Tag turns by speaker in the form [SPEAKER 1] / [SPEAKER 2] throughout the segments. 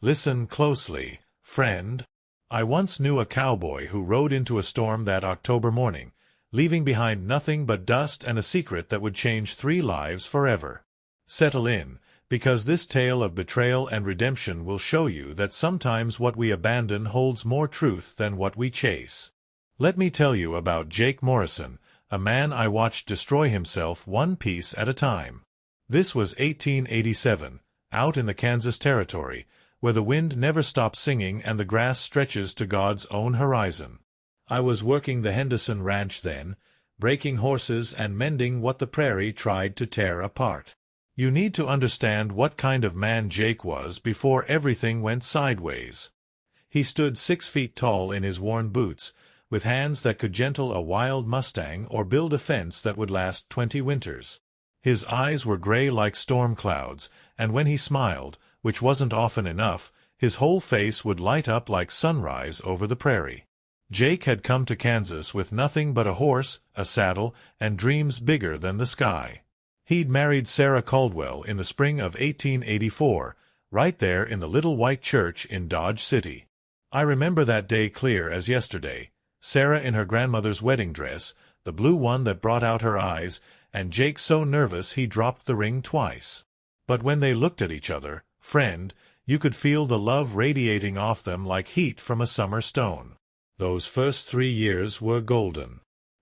[SPEAKER 1] Listen closely, friend. I once knew a cowboy who rode into a storm that October morning, leaving behind nothing but dust and a secret that would change 3 lives forever. Settle in, because this tale of betrayal and redemption will show you that sometimes what we abandon holds more truth than what we chase. Let me tell you about Jake Morrison, a man I watched destroy himself one piece at a time. This was 1887, out in the Kansas Territory, where the wind never stops singing and the grass stretches to God's own horizon. I was working the Henderson Ranch then, breaking horses and mending what the prairie tried to tear apart. You need to understand what kind of man Jake was before everything went sideways. He stood 6 feet tall in his worn boots, with hands that could gentle a wild Mustang or build a fence that would last 20 winters. His eyes were gray like storm clouds, and when he smiled, which wasn't often enough, his whole face would light up like sunrise over the prairie. Jake had come to Kansas with nothing but a horse, a saddle, and dreams bigger than the sky. He'd married Sarah Caldwell in the spring of 1884, right there in the little white church in Dodge City. I remember that day clear as yesterday. Sarah in her grandmother's wedding dress, the blue one that brought out her eyes, and Jake so nervous he dropped the ring twice. But when they looked at each other, friend, you could feel the love radiating off them like heat from a summer stone. Those first 3 years were golden.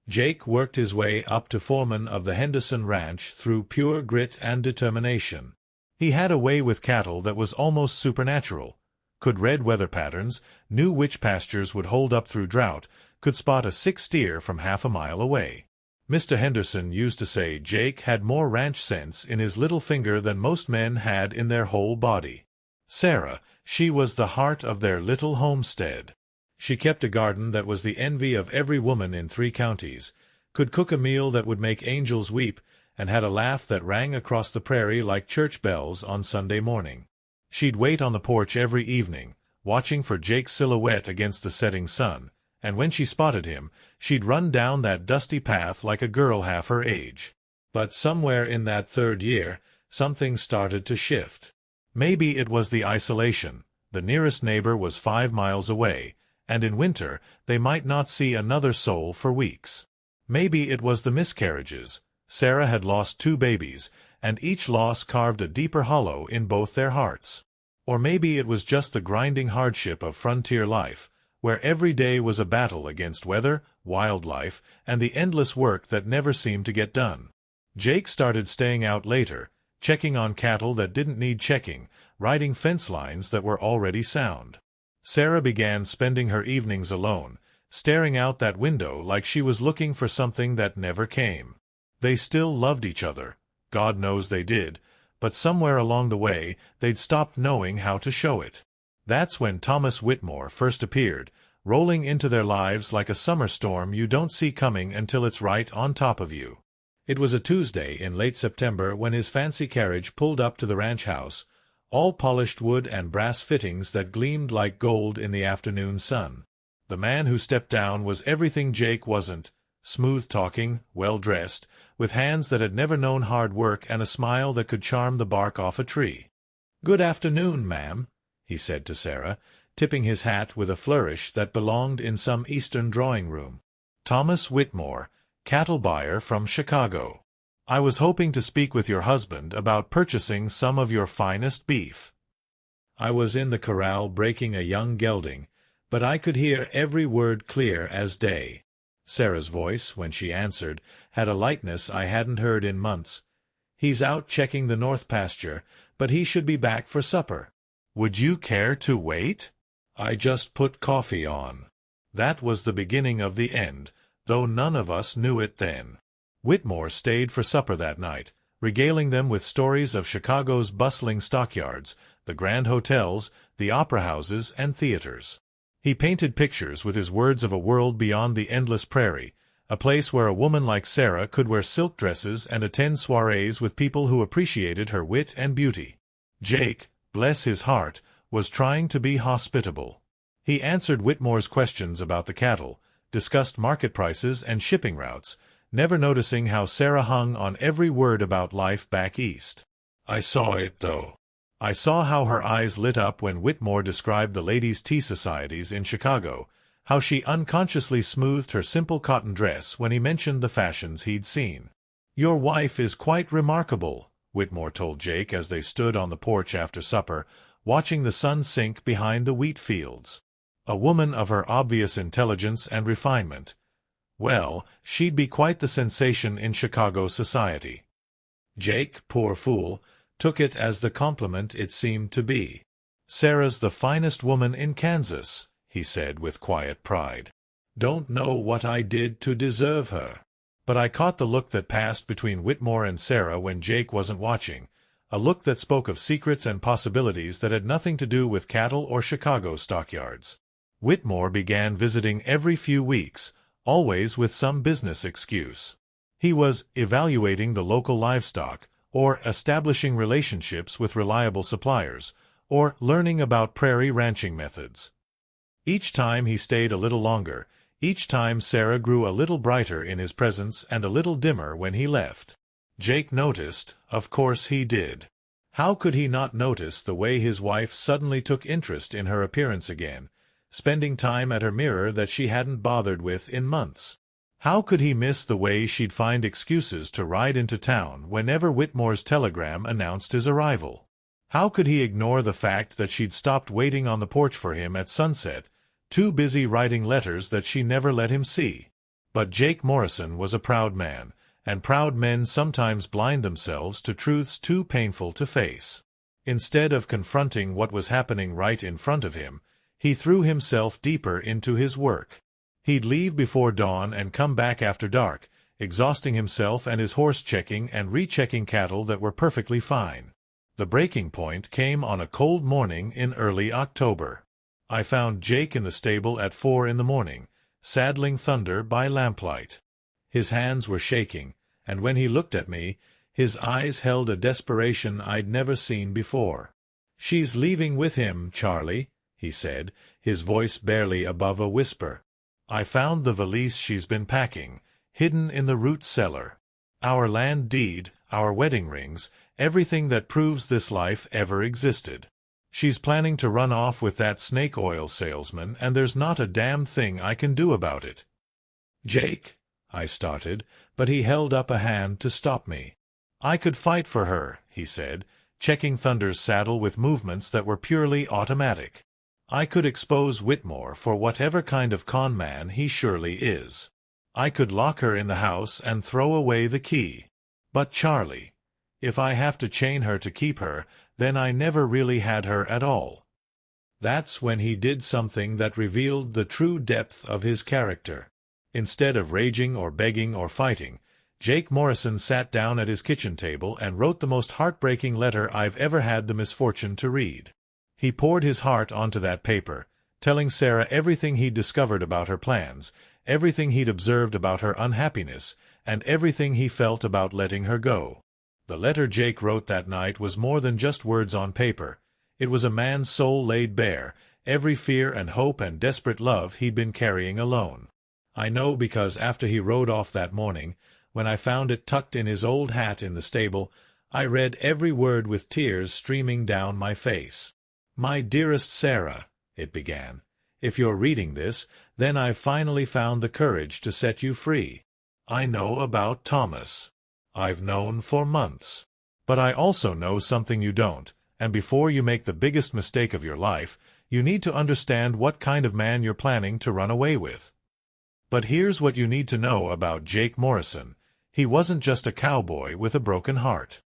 [SPEAKER 1] Jake worked his way up to foreman of the Henderson Ranch through pure grit and determination. He had a way with cattle that was almost supernatural, could read weather patterns, knew which pastures would hold up through drought, could spot a sick steer from half a mile away. Mr. Henderson used to say Jake had more ranch sense in his little finger than most men had in their whole body. Sarah, she was the heart of their little homestead. She kept a garden that was the envy of every woman in 3 counties, could cook a meal that would make angels weep, and had a laugh that rang across the prairie like church bells on Sunday morning. She'd wait on the porch every evening, watching for Jake's silhouette against the setting sun, and when she spotted him, she'd run down that dusty path like a girl half her age. But somewhere in that 3rd year, something started to shift. Maybe it was the isolation. The nearest neighbor was 5 miles away, and in winter they might not see another soul for weeks. Maybe it was the miscarriages. Sarah had lost 2 babies, and each loss carved a deeper hollow in both their hearts. Or maybe it was just the grinding hardship of frontier life, where every day was a battle against weather, wildlife, and the endless work that never seemed to get done. Jake started staying out later, checking on cattle that didn't need checking, riding fence lines that were already sound. Sarah began spending her evenings alone, staring out that window like she was looking for something that never came. They still loved each other, God knows they did, but somewhere along the way they'd stopped knowing how to show it. That's when Thomas Whitmore first appeared, rolling into their lives like a summer storm you don't see coming until it's right on top of you. It was a Tuesday in late September when his fancy carriage pulled up to the ranch house, all polished wood and brass fittings that gleamed like gold in the afternoon sun. The man who stepped down was everything Jake wasn't, smooth-talking, well-dressed, with hands that had never known hard work and a smile that could charm the bark off a tree. "Good afternoon, ma'am," he said to Sarah, tipping his hat with a flourish that belonged in some Eastern drawing-room. "Thomas Whitmore, cattle buyer from Chicago. I was hoping to speak with your husband about purchasing some of your finest beef." I was in the corral breaking a young gelding, but I could hear every word clear as day. Sarah's voice, when she answered, had a lightness I hadn't heard in months. "He's out checking the north pasture, but he should be back for supper. Would you care to wait? I just put coffee on." That was the beginning of the end, though none of us knew it then. Whitmore stayed for supper that night, regaling them with stories of Chicago's bustling stockyards, the grand hotels, the opera houses, and theaters. He painted pictures with his words of a world beyond the endless prairie, a place where a woman like Sarah could wear silk dresses and attend soirees with people who appreciated her wit and beauty. Jake, bless his heart, was trying to be hospitable. He answered Whitmore's questions about the cattle, discussed market prices and shipping routes, never noticing how Sarah hung on every word about life back east. "I saw it, though. I saw how her eyes lit up when Whitmore described the ladies' tea societies in Chicago, how she unconsciously smoothed her simple cotton dress when he mentioned the fashions he'd seen. "Your wife is quite remarkable," Whitmore told Jake as they stood on the porch after supper, watching the sun sink behind the wheat fields. "A woman of her obvious intelligence and refinement. Well, she'd be quite the sensation in Chicago society." Jake, poor fool, took it as the compliment it seemed to be. "Sarah's the finest woman in Kansas," he said with quiet pride. "Don't know what I did to deserve her." But I caught the look that passed between Whitmore and Sarah when Jake wasn't watching, a look that spoke of secrets and possibilities that had nothing to do with cattle or Chicago stockyards. Whitmore began visiting every few weeks, always with some business excuse. He was evaluating the local livestock, or establishing relationships with reliable suppliers, or learning about prairie ranching methods. Each time he stayed a little longer, each time Sarah grew a little brighter in his presence and a little dimmer when he left. Jake noticed, of course he did. How could he not notice the way his wife suddenly took interest in her appearance again, spending time at her mirror that she hadn't bothered with in months? How could he miss the way she'd find excuses to ride into town whenever Whitmore's telegram announced his arrival? How could he ignore the fact that she'd stopped waiting on the porch for him at sunset, too busy writing letters that she never let him see? But Jake Morrison was a proud man, and proud men sometimes blind themselves to truths too painful to face. Instead of confronting what was happening right in front of him, he threw himself deeper into his work. He'd leave before dawn and come back after dark, exhausting himself and his horse checking and rechecking cattle that were perfectly fine. The breaking point came on a cold morning in early October. I found Jake in the stable at 4 in the morning, saddling Thunder by lamplight. His hands were shaking, and when he looked at me, his eyes held a desperation I'd never seen before. "She's leaving with him, Charlie," he said, his voice barely above a whisper. "I found the valise she's been packing, hidden in the root cellar. Our land deed, our wedding rings, everything that proves this life ever existed. She's planning to run off with that snake oil salesman, and there's not a damn thing I can do about it." "Jake," I started, but he held up a hand to stop me. "I could fight for her," he said, checking Thunder's saddle with movements that were purely automatic. "I could expose Whitmore for whatever kind of con man he surely is. I could lock her in the house and throw away the key. But Charlie, if I have to chain her to keep her, then I never really had her at all." That's when he did something that revealed the true depth of his character. Instead of raging or begging or fighting, Jake Morrison sat down at his kitchen table and wrote the most heartbreaking letter I've ever had the misfortune to read. He poured his heart onto that paper, telling Sarah everything he'd discovered about her plans, everything he'd observed about her unhappiness, and everything he felt about letting her go. The letter Jake wrote that night was more than just words on paper. It was a man's soul laid bare, every fear and hope and desperate love he'd been carrying alone. I know because after he rode off that morning, when I found it tucked in his old hat in the stable, I read every word with tears streaming down my face. "My dearest Sarah," it began, "if you're reading this, then I've finally found the courage to set you free. I know about Thomas. I've known for months. But I also know something you don't, and before you make the biggest mistake of your life, you need to understand what kind of man you're planning to run away with. But here's what you need to know about Jake Morrison. He wasn't just a cowboy with a broken heart.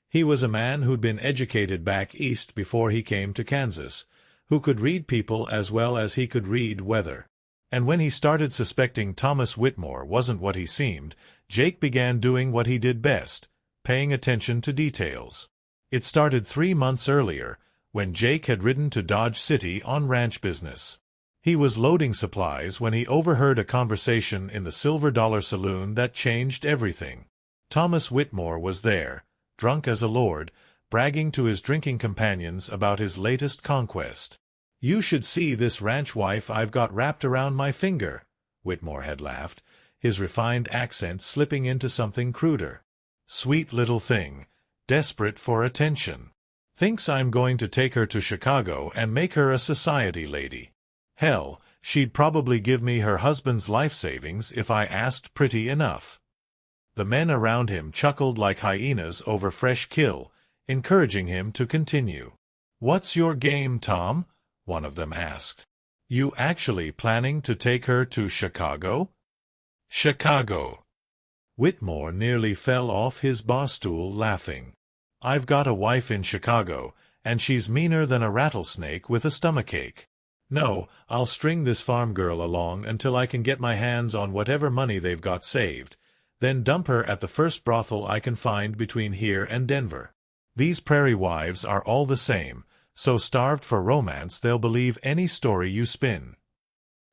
[SPEAKER 1] He was a man who'd been educated back east before he came to Kansas, who could read people as well as he could read weather. And when he started suspecting Thomas Whitmore wasn't what he seemed, Jake began doing what he did best, paying attention to details. It started 3 months earlier, when Jake had ridden to Dodge City on ranch business. He was loading supplies when he overheard a conversation in the Silver Dollar Saloon that changed everything. Thomas Whitmore was there, drunk as a lord, bragging to his drinking companions about his latest conquest. "You should see this ranch wife I've got wrapped around my finger," Whitmore had laughed, his refined accent slipping into something cruder. "Sweet little thing, desperate for attention. Thinks I'm going to take her to Chicago and make her a society lady. Hell, she'd probably give me her husband's life savings if I asked pretty enough." The men around him chuckled like hyenas over fresh kill, encouraging him to continue. "What's your game, Tom?" one of them asked. "You actually planning to take her to Chicago?" "Chicago!" Whitmore nearly fell off his bar stool laughing. "I've got a wife in Chicago, and she's meaner than a rattlesnake with a stomachache. No, I'll string this farm girl along until I can get my hands on whatever money they've got saved, then dump her at the first brothel I can find between here and Denver. These prairie wives are all the same, so starved for romance they'll believe any story you spin."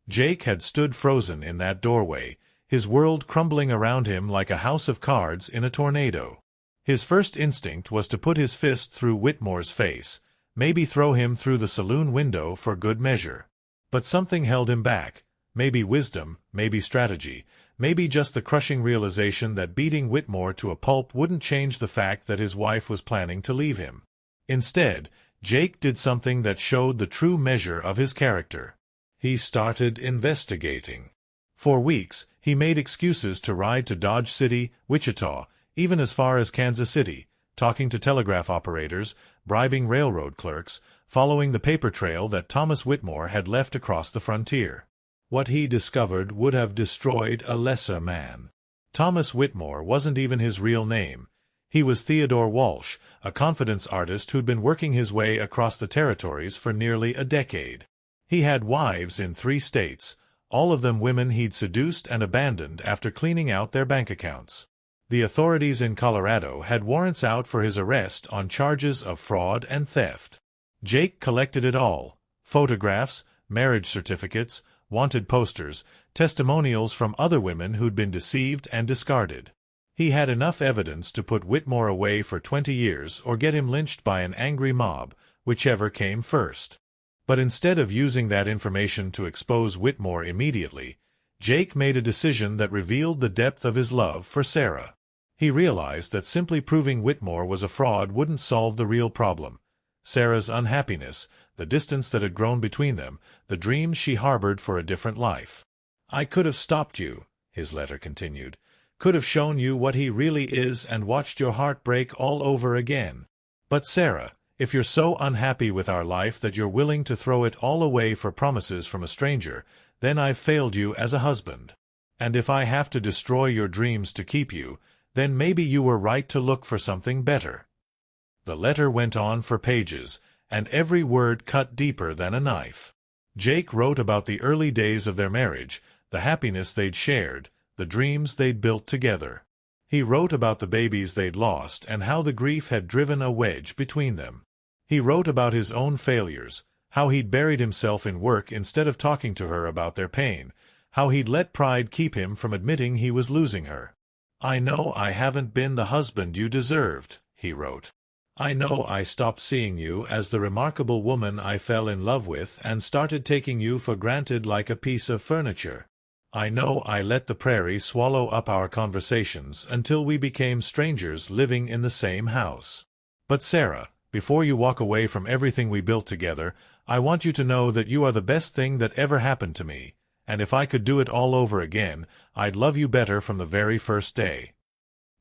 [SPEAKER 1] Jake had stood frozen in that doorway, his world crumbling around him like a house of cards in a tornado. His first instinct was to put his fist through Whitmore's face, maybe throw him through the saloon window for good measure. But something held him back, maybe wisdom, maybe strategy, maybe just the crushing realization that beating Whitmore to a pulp wouldn't change the fact that his wife was planning to leave him. Instead, Jake did something that showed the true measure of his character. He started investigating. For weeks, he made excuses to ride to Dodge City, Wichita, even as far as Kansas City, talking to telegraph operators, bribing railroad clerks, following the paper trail that Thomas Whitmore had left across the frontier. What he discovered would have destroyed a lesser man. Thomas Whitmore wasn't even his real name. He was Theodore Walsh, a confidence artist who'd been working his way across the territories for nearly a decade. He had wives in 3 states, all of them women he'd seduced and abandoned after cleaning out their bank accounts. The authorities in Colorado had warrants out for his arrest on charges of fraud and theft. Jake collected it all: photographs, marriage certificates, wanted posters, testimonials from other women who'd been deceived and discarded. He had enough evidence to put Whitmore away for 20 years or get him lynched by an angry mob, whichever came first. But instead of using that information to expose Whitmore immediately, Jake made a decision that revealed the depth of his love for Sarah. He realized that simply proving Whitmore was a fraud wouldn't solve the real problem: Sarah's unhappiness, the distance that had grown between them, the dreams she harbored for a different life. "I could have stopped you," his letter continued, "could have shown you what he really is and watched your heart break all over again. But Sarah, if you're so unhappy with our life that you're willing to throw it all away for promises from a stranger, then I've failed you as a husband. And if I have to destroy your dreams to keep you, then maybe you were right to look for something better." The letter went on for pages, and every word cut deeper than a knife. Jake wrote about the early days of their marriage, the happiness they'd shared, the dreams they'd built together. He wrote about the babies they'd lost and how the grief had driven a wedge between them. He wrote about his own failures, how he'd buried himself in work instead of talking to her about their pain, how he'd let pride keep him from admitting he was losing her. "I know I haven't been the husband you deserved," he wrote. "I know I stopped seeing you as the remarkable woman I fell in love with and started taking you for granted like a piece of furniture. I know I let the prairie swallow up our conversations until we became strangers living in the same house. But Sarah, before you walk away from everything we built together, I want you to know that you are the best thing that ever happened to me, and if I could do it all over again, I'd love you better from the very first day."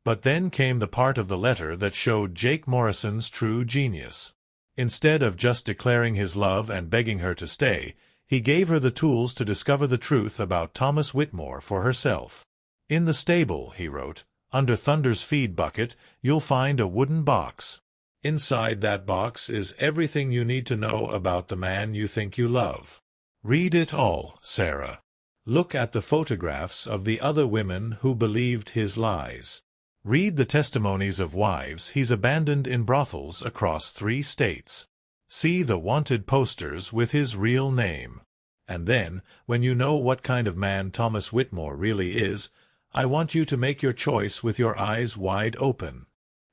[SPEAKER 1] But then came the part of the letter that showed Jake Morrison's true genius. Instead of just declaring his love and begging her to stay, he gave her the tools to discover the truth about Thomas Whitmore for herself. "In the stable," he wrote, "under Thunder's feed bucket, you'll find a wooden box. Inside that box is everything you need to know about the man you think you love. Read it all, Sarah. Look at the photographs of the other women who believed his lies. Read the testimonies of wives he's abandoned in brothels across 3 states. See the wanted posters with his real name. And then, when you know what kind of man Thomas Whitmore really is, I want you to make your choice with your eyes wide open.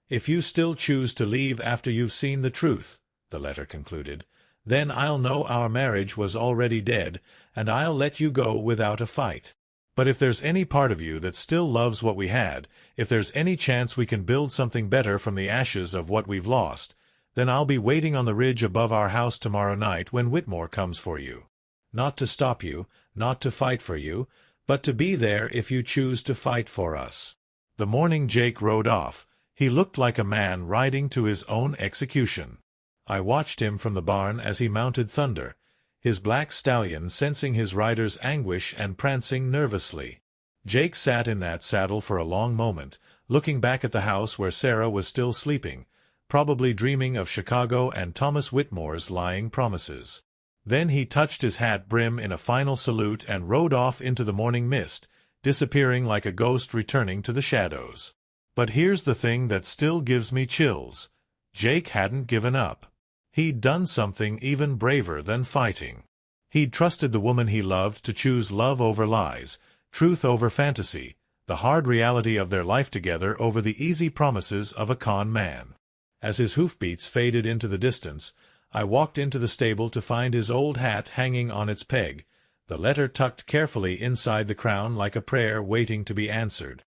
[SPEAKER 1] If you still choose to leave after you've seen the truth," the letter concluded, "then I'll know our marriage was already dead, and I'll let you go without a fight. But if there's any part of you that still loves what we had, if there's any chance we can build something better from the ashes of what we've lost, Then I'll be waiting on the ridge above our house tomorrow night when Whitmore comes for you. Not to stop you, not to fight for you, but to be there if you choose to fight for us." The morning Jake rode off, he looked like a man riding to his own execution. I watched him from the barn as he mounted Thunder, his black stallion sensing his rider's anguish and prancing nervously. Jake sat in that saddle for a long moment, looking back at the house where Sarah was still sleeping, probably dreaming of Chicago and Thomas Whitmore's lying promises. Then he touched his hat brim in a final salute and rode off into the morning mist, disappearing like a ghost returning to the shadows. But here's the thing that still gives me chills. Jake hadn't given up. He'd done something even braver than fighting. He'd trusted the woman he loved to choose love over lies, truth over fantasy, the hard reality of their life together over the easy promises of a con man. As his hoofbeats faded into the distance, I walked into the stable to find his old hat hanging on its peg, the letter tucked carefully inside the crown like a prayer waiting to be answered.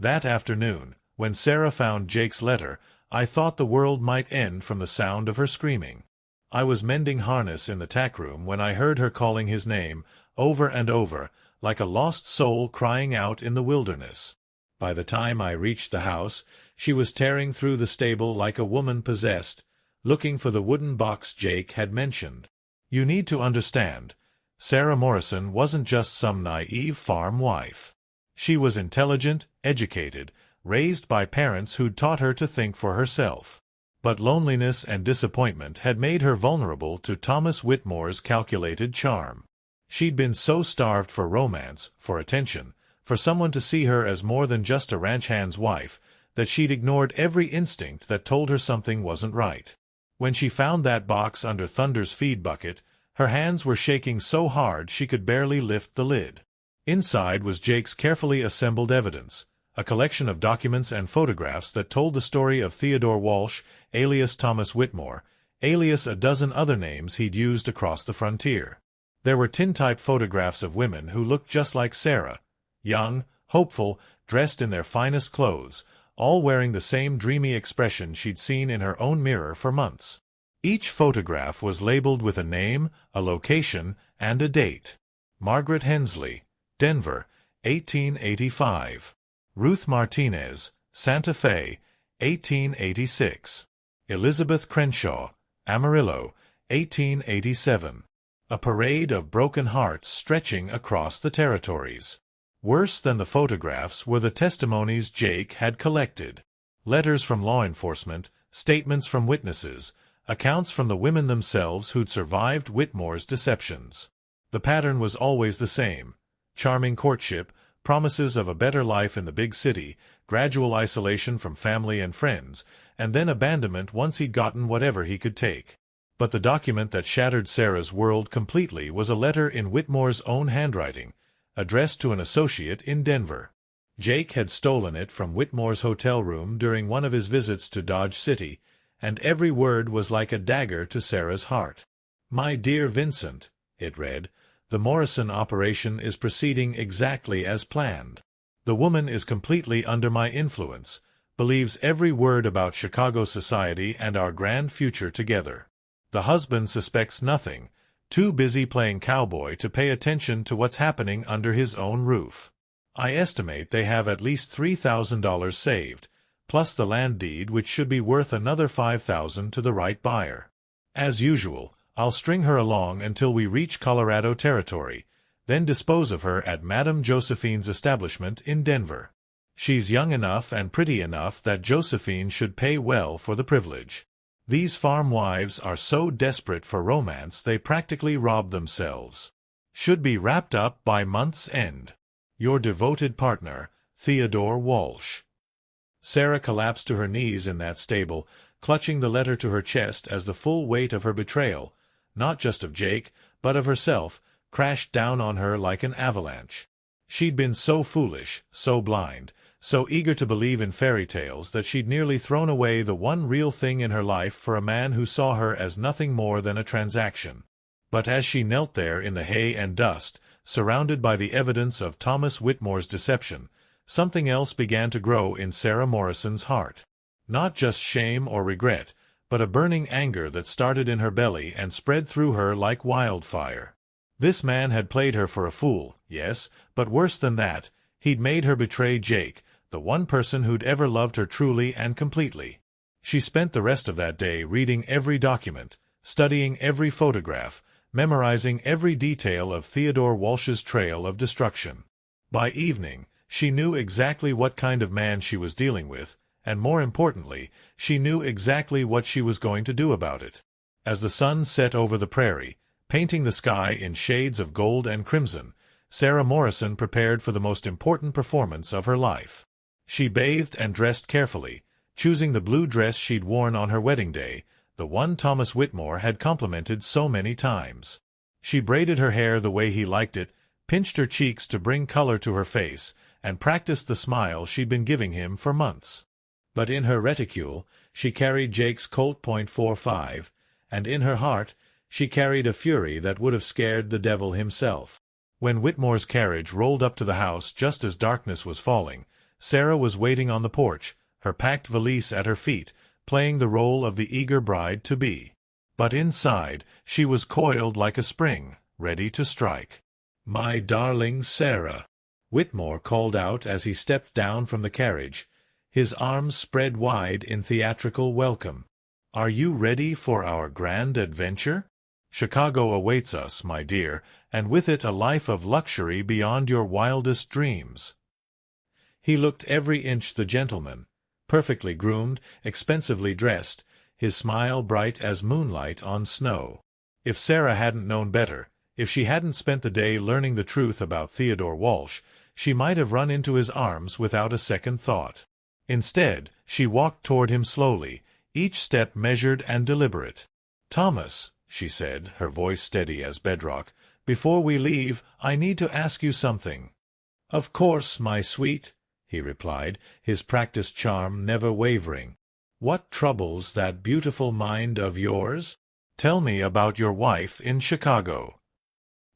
[SPEAKER 1] That afternoon, when Sarah found Jake's letter, I thought the world might end from the sound of her screaming. I was mending harness in the tack room when I heard her calling his name, over and over, like a lost soul crying out in the wilderness. By the time I reached the house, she was tearing through the stable like a woman possessed, looking for the wooden box Jake had mentioned. You need to understand, Sarah Morrison wasn't just some naive farm wife. She was intelligent, educated, raised by parents who'd taught her to think for herself. But loneliness and disappointment had made her vulnerable to Thomas Whitmore's calculated charm. She'd been so starved for romance, for attention, for someone to see her as more than just a ranch hand's wife, that she'd ignored every instinct that told her something wasn't right. When she found that box under Thunder's feed bucket, her hands were shaking so hard she could barely lift the lid. Inside was Jake's carefully assembled evidence, a collection of documents and photographs that told the story of Theodore Walsh, alias Thomas Whitmore, alias a dozen other names he'd used across the frontier. There were tintype photographs of women who looked just like Sarah, young, hopeful, dressed in their finest clothes, all wearing the same dreamy expression she'd seen in her own mirror for months. Each photograph was labeled with a name, a location, and a date. Margaret Hensley, Denver, 1885. Ruth Martinez, Santa Fe, 1886. Elizabeth Crenshaw, Amarillo, 1887. A parade of broken hearts stretching across the territories. Worse than the photographs were the testimonies Jake had collected. Letters from law enforcement, statements from witnesses, accounts from the women themselves who'd survived Whitmore's deceptions. The pattern was always the same: charming courtship, promises of a better life in the big city, gradual isolation from family and friends, and then abandonment once he'd gotten whatever he could take. But the document that shattered Sarah's world completely was a letter in Whitmore's own handwriting, addressed to an associate in Denver. Jake had stolen it from Whitmore's hotel room during one of his visits to Dodge City, and every word was like a dagger to Sarah's heart. "My dear Vincent," it read, "the Morrison operation is proceeding exactly as planned. The woman is completely under my influence, believes every word about Chicago society and our grand future together. The husband suspects nothing, too busy playing cowboy to pay attention to what's happening under his own roof. I estimate they have at least $3,000 saved, plus the land deed which should be worth another $5,000 to the right buyer. As usual, I'll string her along until we reach Colorado territory, then dispose of her at Madame Josephine's establishment in Denver. She's young enough and pretty enough that Josephine should pay well for the privilege. These farm wives are so desperate for romance they practically rob themselves. Should be wrapped up by month's end. Your devoted partner, Theodore Walsh." Sarah collapsed to her knees in that stable, clutching the letter to her chest as the full weight of her betrayal, not just of Jake, but of herself, crashed down on her like an avalanche. She'd been so foolish, so blind, so eager to believe in fairy tales that she'd nearly thrown away the one real thing in her life for a man who saw her as nothing more than a transaction. But as she knelt there in the hay and dust, surrounded by the evidence of Thomas Whitmore's deception, something else began to grow in Sarah Morrison's heart. Not just shame or regret, but a burning anger that started in her belly and spread through her like wildfire. This man had played her for a fool, yes, but worse than that, he'd made her betray Jake, the one person who'd ever loved her truly and completely. She spent the rest of that day reading every document, studying every photograph, memorizing every detail of Theodore Walsh's trail of destruction. By evening, she knew exactly what kind of man she was dealing with, and more importantly, she knew exactly what she was going to do about it. As the sun set over the prairie, painting the sky in shades of gold and crimson, Sarah Morrison prepared for the most important performance of her life. She bathed and dressed carefully, choosing the blue dress she'd worn on her wedding day, the one Thomas Whitmore had complimented so many times. She braided her hair the way he liked it, pinched her cheeks to bring color to her face, and practiced the smile she'd been giving him for months. But in her reticule she carried Jake's Colt .45, and in her heart she carried a fury that would have scared the devil himself. When Whitmore's carriage rolled up to the house just as darkness was falling, Sarah was waiting on the porch, her packed valise at her feet, playing the role of the eager bride-to-be. But inside she was coiled like a spring, ready to strike. "My darling Sarah," Whitmore called out as he stepped down from the carriage, his arms spread wide in theatrical welcome. "Are you ready for our grand adventure? Chicago awaits us, my dear, and with it a life of luxury beyond your wildest dreams." He looked every inch the gentleman, perfectly groomed, expensively dressed, his smile bright as moonlight on snow. If Sarah hadn't known better, if she hadn't spent the day learning the truth about Theodore Walsh, she might have run into his arms without a second thought. Instead, she walked toward him slowly, each step measured and deliberate. "Thomas," she said, her voice steady as bedrock, "before we leave, I need to ask you something." "Of course, my sweet," he replied, his practiced charm never wavering. "What troubles that beautiful mind of yours? Tell me about your wife in Chicago."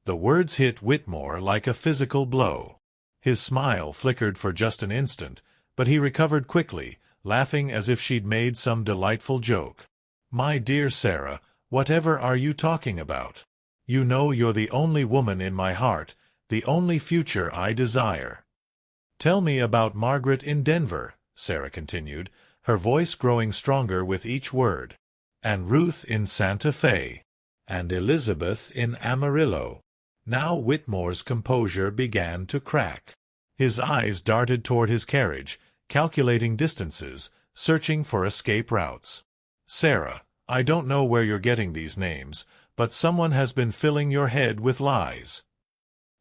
[SPEAKER 1] The words hit Whitmore like a physical blow. His smile flickered for just an instant, but he recovered quickly, laughing as if she'd made some delightful joke. "My dear Sarah, whatever are you talking about? You know you're the only woman in my heart, the only future I desire." "Tell me about Margaret in Denver," Sarah continued, her voice growing stronger with each word. "And Ruth in Santa Fe. And Elizabeth in Amarillo." Now Whitmore's composure began to crack. His eyes darted toward his carriage, calculating distances, searching for escape routes. "Sarah, I don't know where you're getting these names, but someone has been filling your head with lies."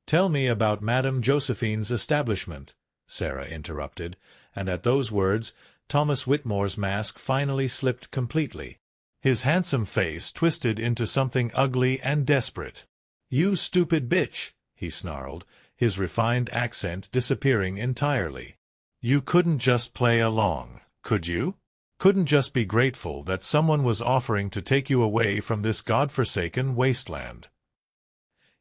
[SPEAKER 1] "Tell me about Madame Josephine's establishment," Sarah interrupted, and at those words Thomas Whitmore's mask finally slipped completely. His handsome face twisted into something ugly and desperate. "You stupid bitch," he snarled, his refined accent disappearing entirely. "You couldn't just play along, could you? Couldn't just be grateful that someone was offering to take you away from this godforsaken wasteland?"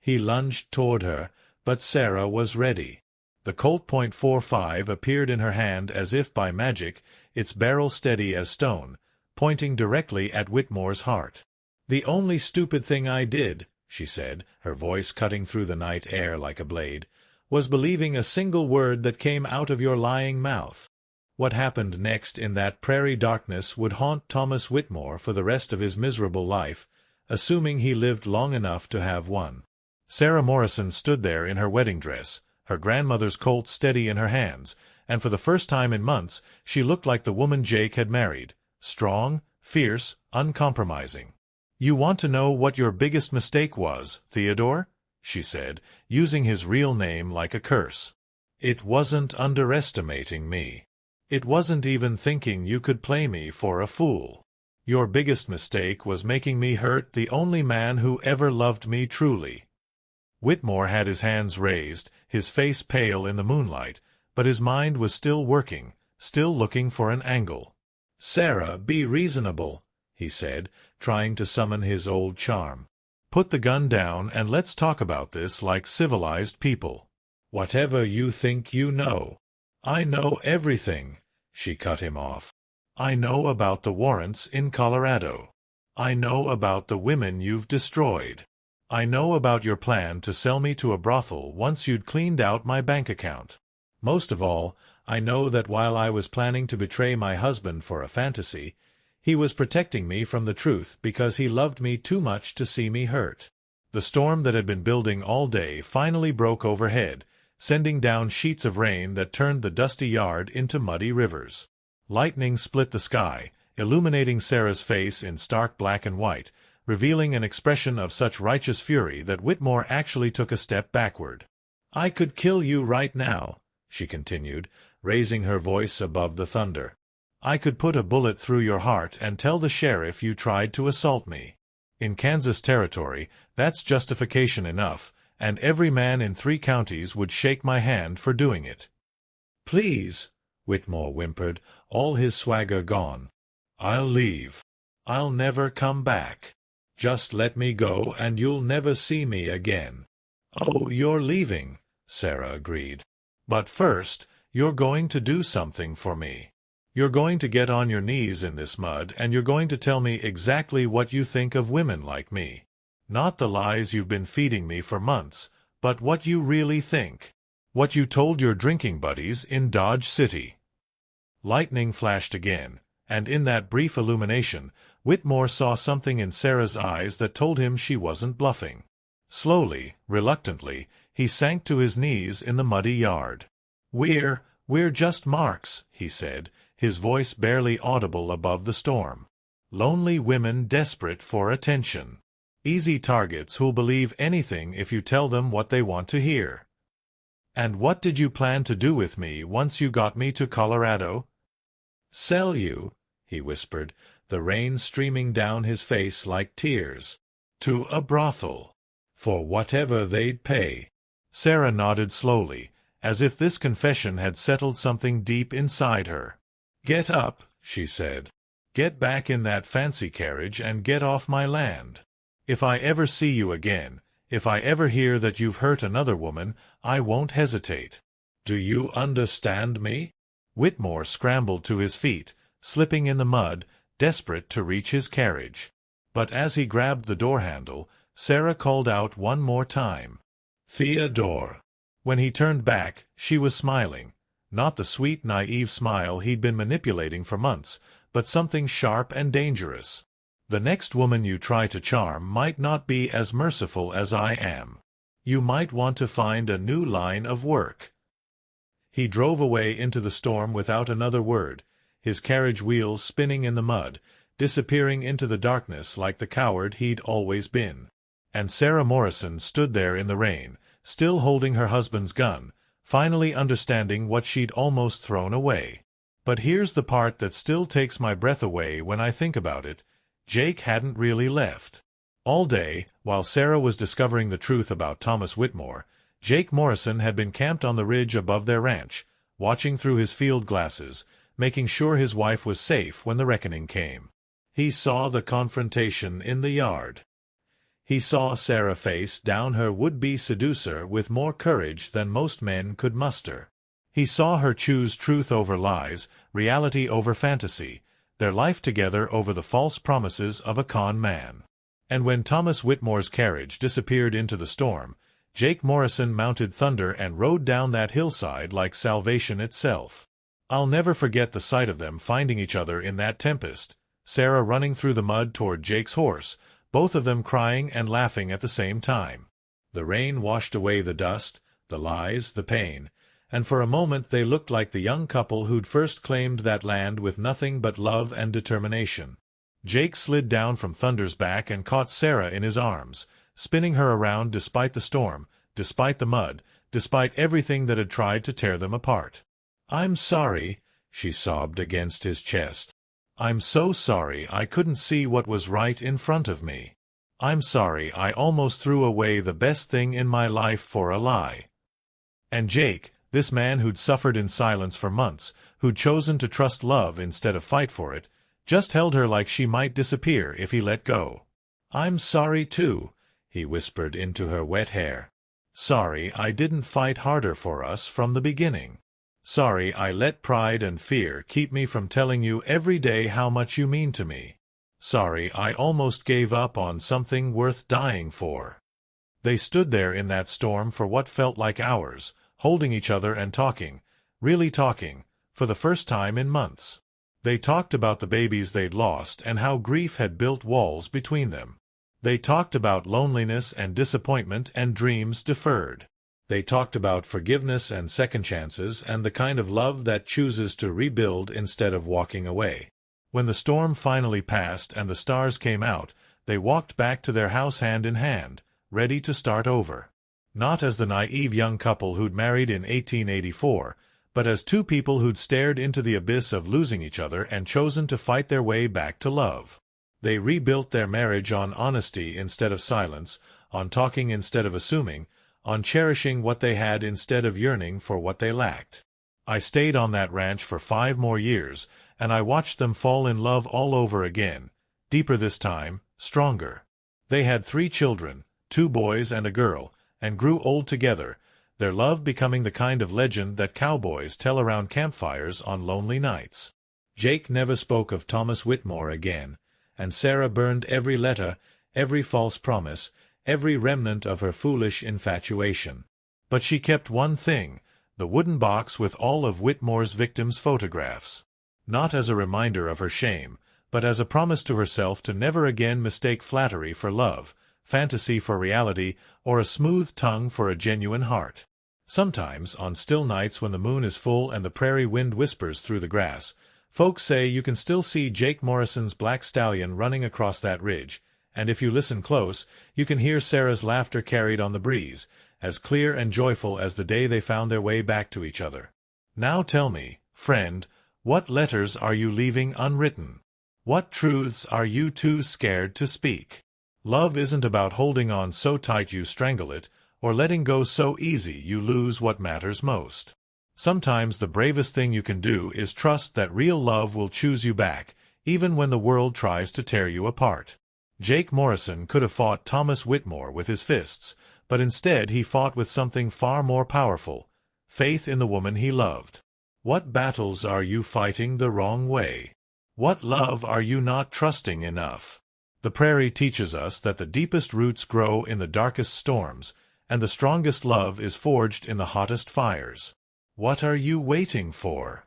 [SPEAKER 1] He lunged toward her, but Sarah was ready. The Colt .45 appeared in her hand as if by magic, its barrel steady as stone, pointing directly at Whitmore's heart. "The only stupid thing I did," she said, her voice cutting through the night air like a blade, "was believing a single word that came out of your lying mouth." What happened next in that prairie darkness would haunt Thomas Whitmore for the rest of his miserable life, assuming he lived long enough to have one. Sarah Morrison stood there in her wedding dress, her grandmother's Colt steady in her hands, and for the first time in months she looked like the woman Jake had married, strong, fierce, uncompromising. "You want to know what your biggest mistake was, Theodore?" she said, using his real name like a curse. "It wasn't underestimating me. It wasn't even thinking you could play me for a fool. Your biggest mistake was making me hurt the only man who ever loved me truly." Whitmore had his hands raised, his face pale in the moonlight, but his mind was still working, still looking for an angle. "Sarah, be reasonable," he said, trying to summon his old charm. "Put the gun down and let's talk about this like civilized people." "Whatever you think you know." "I know everything," she cut him off. I know about the warrants in Colorado. I know about the women you've destroyed. I know about your plan to sell me to a brothel once you'd cleaned out my bank account. Most of all, I know that while I was planning to betray my husband for a fantasy, he was protecting me from the truth because he loved me too much to see me hurt. The storm that had been building all day finally broke overhead, sending down sheets of rain that turned the dusty yard into muddy rivers. Lightning split the sky, illuminating Sarah's face in stark black and white, revealing an expression of such righteous fury that Whitmore actually took a step backward. "I could kill you right now," she continued, raising her voice above the thunder. "I could put a bullet through your heart and tell the sheriff you tried to assault me. In Kansas territory, that's justification enough, and every man in 3 counties would shake my hand for doing it." "Please," Whitmore whimpered, all his swagger gone. "I'll leave. I'll never come back. Just let me go and you'll never see me again." "Oh, you're leaving," Sarah agreed. "But first, you're going to do something for me. You're going to get on your knees in this mud and you're going to tell me exactly what you think of women like me. Not the lies you've been feeding me for months, but what you really think. What you told your drinking buddies in Dodge City." Lightning flashed again, and in that brief illumination, Whitmore saw something in Sarah's eyes that told him she wasn't bluffing. Slowly, reluctantly, he sank to his knees in the muddy yard. We're just marks," he said, his voice barely audible above the storm. "Lonely women desperate for attention. Easy targets who'll believe anything if you tell them what they want to hear." "And what did you plan to do with me once you got me to Colorado?" "Sell you," he whispered, the rain streaming down his face like tears. "To a brothel. For whatever they'd pay." Sarah nodded slowly, as if this confession had settled something deep inside her. "Get up," she said. "Get back in that fancy carriage and get off my land. If I ever see you again, if I ever hear that you've hurt another woman, I won't hesitate. Do you understand me?" Whitmore scrambled to his feet, slipping in the mud, desperate to reach his carriage. But as he grabbed the door handle, Sarah called out one more time, "Theodore." When he turned back, she was smiling, not the sweet, naive smile he'd been manipulating for months, but something sharp and dangerous. "The next woman you try to charm might not be as merciful as I am. You might want to find a new line of work." He drove away into the storm without another word, his carriage wheels spinning in the mud, disappearing into the darkness like the coward he'd always been. And Sarah Morrison stood there in the rain, still holding her husband's gun, finally understanding what she'd almost thrown away. But here's the part that still takes my breath away when I think about it. Jake hadn't really left. All day, while Sarah was discovering the truth about Thomas Whitmore, Jake Morrison had been camped on the ridge above their ranch, watching through his field glasses, making sure his wife was safe when the reckoning came. He saw the confrontation in the yard. He saw Sarah face down her would-be seducer with more courage than most men could muster. He saw her choose truth over lies, reality over fantasy, their life together over the false promises of a con man. And when Thomas Whitmore's carriage disappeared into the storm, Jake Morrison mounted Thunder and rode down that hillside like salvation itself. I'll never forget the sight of them finding each other in that tempest, Sarah running through the mud toward Jake's horse, both of them crying and laughing at the same time. The rain washed away the dust, the lies, the pain, and for a moment they looked like the young couple who'd first claimed that land with nothing but love and determination. Jake slid down from Thunder's back and caught Sarah in his arms, spinning her around despite the storm, despite the mud, despite everything that had tried to tear them apart. "I'm sorry," she sobbed against his chest. "I'm so sorry I couldn't see what was right in front of me. I'm sorry I almost threw away the best thing in my life for a lie." And Jake, this man who'd suffered in silence for months, who'd chosen to trust love instead of fight for it, just held her like she might disappear if he let go. "I'm sorry too," he whispered into her wet hair. "Sorry I didn't fight harder for us from the beginning. Sorry I let pride and fear keep me from telling you every day how much you mean to me. Sorry I almost gave up on something worth dying for." They stood there in that storm for what felt like hours, holding each other and talking, really talking, for the first time in months. They talked about the babies they'd lost and how grief had built walls between them. They talked about loneliness and disappointment and dreams deferred. They talked about forgiveness and second chances and the kind of love that chooses to rebuild instead of walking away. When the storm finally passed and the stars came out, they walked back to their house hand in hand, ready to start over. Not as the naive young couple who'd married in 1884, but as two people who'd stared into the abyss of losing each other and chosen to fight their way back to love. They rebuilt their marriage on honesty instead of silence, on talking instead of assuming, on cherishing what they had instead of yearning for what they lacked. I stayed on that ranch for 5 more years, and I watched them fall in love all over again, deeper this time, stronger. They had 3 children, 2 boys and a girl, and grew old together, their love becoming the kind of legend that cowboys tell around campfires on lonely nights. Jake never spoke of Thomas Whitmore again, and Sarah burned every letter, every false promise, every remnant of her foolish infatuation. But she kept one thing, the wooden box with all of Whitmore's victims' photographs. Not as a reminder of her shame, but as a promise to herself to never again mistake flattery for love, fantasy for reality, or a smooth tongue for a genuine heart. Sometimes, on still nights when the moon is full and the prairie wind whispers through the grass, folks say you can still see Jake Morrison's black stallion running across that ridge, and if you listen close, you can hear Sarah's laughter carried on the breeze, as clear and joyful as the day they found their way back to each other. Now tell me, friend, what letters are you leaving unwritten? What truths are you too scared to speak? Love isn't about holding on so tight you strangle it, or letting go so easy you lose what matters most. Sometimes the bravest thing you can do is trust that real love will choose you back, even when the world tries to tear you apart. Jake Morrison could have fought Thomas Whitmore with his fists, but instead he fought with something far more powerful, faith in the woman he loved. What battles are you fighting the wrong way? What love are you not trusting enough? The prairie teaches us that the deepest roots grow in the darkest storms, and the strongest love is forged in the hottest fires. What are you waiting for?